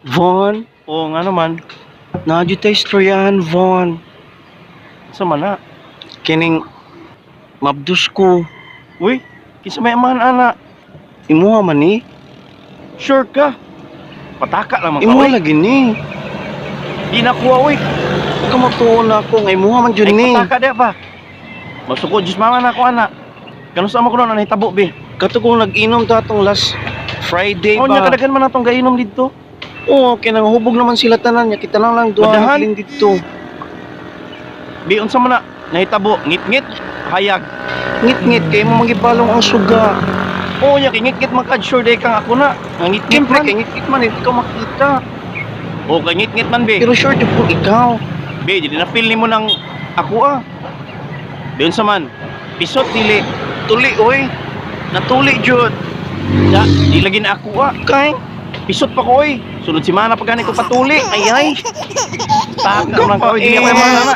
Von, O nga naman, nadyo tayo istoryahan, Von. sa mana. Kining mabdus ko. Uy, kinsa may amahan ana. Imuha man ni. Sure ka? Pataka lang man ka, Imuha uy. lagi ni. Di nakuha, uy. Kamatuon na ako. Nga imuha man dyan Ay, ni. pataka di ba? Masuko, Diyos mama na ako, ana. Kanusta mo ko nun, nahitabo, be? Kato kong nag-inom ta atong last Friday O, nya, ba? kadagan man natong gainom dito. Oo, kinangahubog naman sila tanan. Nya kita lang duha Madahan? nagling dito. Be, unsa man na, nahitabo, ngit-ngit, hayag. Ngit-ngit kay mo magibalong ang suga. O, nya, kay ngit-ngit man ka, sure day kang ako na. Ang ngit-ngit Siyempre man. kay ngit-ngit man hindi ka makita. O, kay ngit-ngit man, be. Pero sure di po ikaw. Be, di na feel ni mo ng ako, ah. Be, unsa man, pisot, dili. Tuli oy. Natuli jud. Da, di lagi na ako, ah. Kay Pisot pa ko, oy. Sunod si mana pa gani ko patuli. Ay, ay. Taka man ka, oy. Dili ako yung mga na.